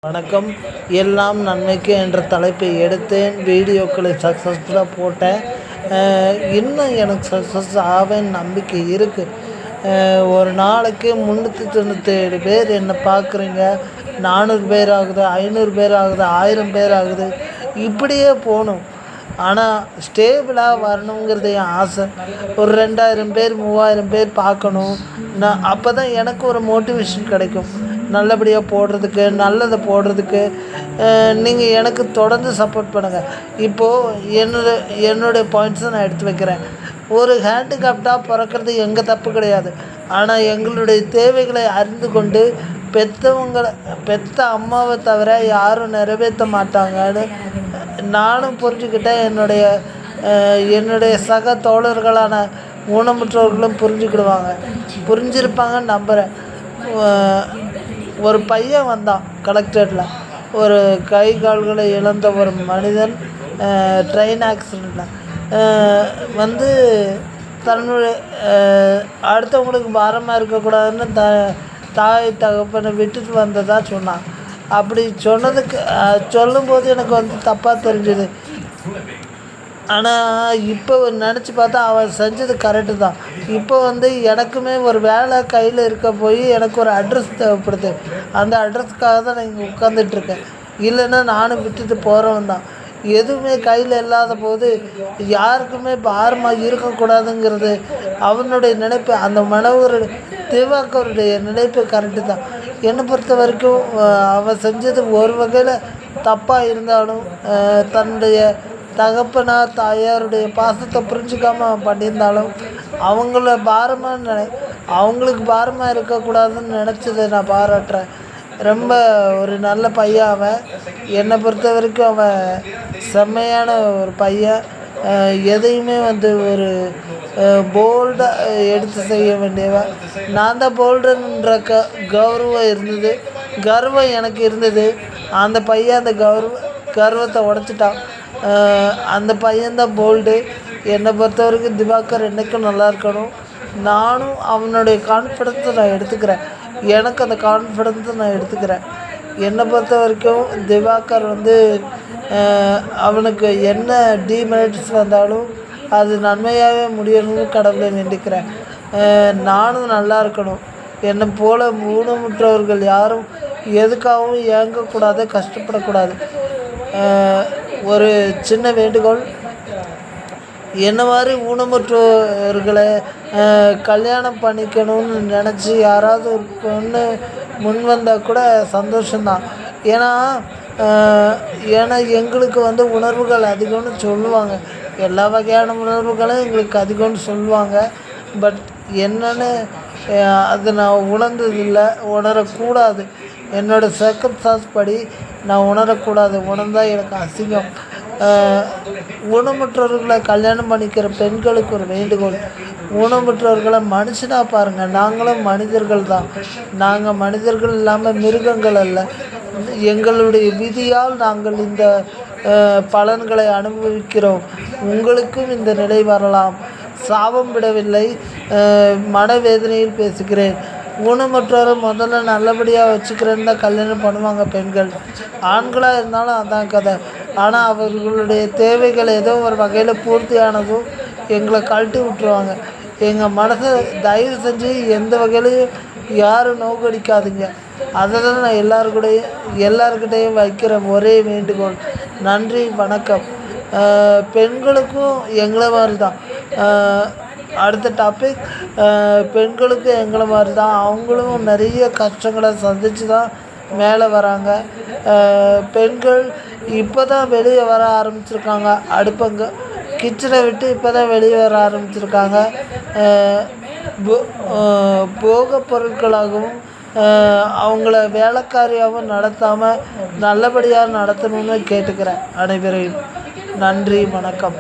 வணக்கம். எல்லாம் நன்மைக்கு என்ற தலைப்பை எடுத்தேன். வீடியோக்களை சக்ஸஸ்ஃபுல்லாக போட்டேன். இன்னும் எனக்கு சக்ஸஸ் ஆவேன்னு நம்பிக்கை இருக்குது. ஒரு நாளைக்கு 397 பேர் என்னை பார்க்குறீங்க. 400 பேர் ஆகுது, 500 பேர் ஆகுது, 1000 பேர் ஆகுது. இப்படியே போகணும். ஆனால் ஸ்டேபிளாக வரணுங்கிறது என் ஆசை. ஒரு 2000 பேர் 3000 பேர் பார்க்கணும். அப்போ தான் எனக்கு ஒரு மோட்டிவேஷன் கிடைக்கும். நல்லபடியாக போடுறதுக்கு, நல்லதை போடுறதுக்கு. நீங்கள் எனக்கு தொடர்ந்து சப்போர்ட் பண்ணுங்கள். இப்போது என்னுடைய பாயிண்ட்ஸை நான் எடுத்து வைக்கிறேன். ஒரு ஹேண்டிகேப்டாக பிறக்கிறது எங்கள் தப்பு கிடையாது. ஆனால் எங்களுடைய தேவைகளை அறிந்து கொண்டு பெற்ற அம்மாவை தவிர யாரும் நிறைவேற்ற மாட்டாங்கன்னு நானும் புரிஞ்சுக்கிட்டேன். என்னுடைய சக தோழர்களான ஊனமுற்றவர்களும் புரிஞ்சிருப்பாங்கன்னு நம்புகிறேன். ஒரு பையன் வந்தான் கலெக்டரில். ஒரு கை கால்களை இழந்த ஒரு மனிதன் ட்ரெயின் ஆக்சிடெண்ட்டில் வந்து தன்னுடைய அடுத்தவங்களுக்கு பாரமாக இருக்கக்கூடாதுன்னு தாய் தகப்பனை விட்டுட்டு வந்ததாக சொன்னான். அப்படி சொல்லும்போது எனக்கு தப்பாக தெரிஞ்சுது. ஆனால் இப்போ நினச்சி பார்த்தா அவன் செஞ்சது கரெக்டு தான். இப்போ எனக்குமே ஒரு வேலை கையில் இருக்க போய் எனக்கு ஒரு அட்ரஸ் தேவைப்படுது. அந்த அட்ரஸ்க்காக தான் நான் இங்கே உட்காந்துட்ருக்கேன். இல்லைன்னா நானும் விட்டுட்டு போகிறவன் தான். எதுவுமே கையில் இல்லாத போது யாருக்குமே பாரமாக இருக்கக்கூடாதுங்கிறது அவனுடைய நினைப்பு. அந்த திவாகருடைய நினைப்பு கரெக்டு தான். என்னை பொறுத்த வரைக்கும் அவன் செஞ்சது ஒரு வகையில் தப்பாக இருந்தாலும் தன்னுடைய தகப்பனார் தாயாருடைய பாசத்தை புரிஞ்சிக்காமல் அவன் பண்ணியிருந்தாலும் அவங்களுக்கு பாரமாக இருக்கக்கூடாதுன்னு நினச்சதை நான் பாராட்டுறேன். ரொம்ப ஒரு நல்ல பையன் அவன். என்னை பொறுத்த வரைக்கும் அவன் செம்மையான ஒரு பையன். எதையுமே ஒரு போல்டாக எடுத்து செய்ய வேண்டியவன். நான் தான் போல்டுன்ற கர்வம் எனக்கு இருந்தது. அந்த பையன் அந்த கர்வத்தை உடச்சிட்டான். அந்த பையன்தான் போல்டு. என்னை பொறுத்த வரைக்கும் திவாகர் என்றைக்கும் நல்லா இருக்கணும். நானும் அவனுடைய கான்ஃபிடென்ஸை நான் எடுத்துக்கிறேன். எனக்கு அந்த கான்ஃபிடென்ஸை நான் எடுத்துக்கிறேன். என்னை பொறுத்த வரைக்கும் திவாகர் அவனுக்கு என்ன டிமெரிட்ஸ் வந்தாலும் அது நன்மையாகவே முடியணும்னு கடவுளை வேண்டிக்கிறேன். நானும் நல்லா இருக்கணும். என்னை போல் ஊனமுற்றவர்கள் யாரும் எதுக்காகவும் ஏங்கக்கூடாது, கஷ்டப்படக்கூடாது. ஒரு சின்ன வேண்டுகோள், என்ன மாதிரி ஊனமுற்றவர்களை கல்யாணம் பண்ணிக்கணும்னு நினச்சி யாராவது ஒரு பொண்ணு முன் வந்தால் கூட சந்தோஷந்தான். ஏன்னா எங்களுக்கு உணர்வுகள் அதிகம்னு சொல்லுவாங்க. எல்லா வகையான உணர்வுகளும் எங்களுக்கு அதிகம்னு சொல்லுவாங்க. பட் என்னன்னு அது நான் உணர்ந்ததில்லை, உணரக்கூடாது. என்னோடய சர்க்கம்ஸ்டான்ஸ் படி நான் உணரக்கூடாது. உணர்ந்தால் எனக்கு அசிங்கம். ஊனமுற்றவர்களை கல்யாணம் பண்ணிக்கிற பெண்களுக்கு ஒரு வேண்டுகோள், ஊனமுற்றவர்களை மனுஷனாக பாருங்கள். நாங்களும் மனிதர்கள் தான். நாங்கள் மனிதர்கள் இல்லாமல் மிருகங்கள் அல்ல. எங்களுடைய விதியால் நாங்கள் இந்த பலன்களை அனுபவிக்கிறோம். உங்களுக்கும் இந்த நிலை வரலாம். சாபம் விடவில்லை, மனவேதனையில் பேசுகிறேன். ஊனமற்றவரை முதல்ல நல்லபடியாக வச்சுக்கிறேன்னு தான் கல்யாணம் பண்ணுவாங்க பெண்கள். ஆண்களாக இருந்தாலும் அதான் கதை. ஆனால் அவர்களுடைய தேவைகள் ஏதோ ஒரு வகையில் பூர்த்தியானதும் எங்களை கழட்டி விட்டுருவாங்க. எங்கள் மனசை தயவு செஞ்சு எந்த வகையிலையும் யாரும் நோக்கடிக்காதீங்க. அதை தான் நான் எல்லாருக்கிட்டையும் வைக்கிற ஒரே வேண்டுகோள். நன்றி, வணக்கம். பெண்களுக்கும் எங்களை மாதிரி தான். அடுத்த டாபிக், பெண்களுக்கு எங்களை மாதிரி தான். அவங்களும் நிறைய கஷ்டங்களை சந்தித்து தான் மேலே வராங்க. பெண்கள் இப்போ தான் வெளியே வர ஆரம்பிச்சிருக்காங்க. கிச்சனை விட்டு இப்போ தான் வெளியே வர ஆரம்பிச்சிருக்காங்க. போக பொருட்களாகவும் அவங்கள வேலைக்காரியாகவும் நடத்தாமல் நல்லபடியாக நடத்தணும்னு கேட்டுக்கிறேன் அனைவரையும். நன்றி, வணக்கம்.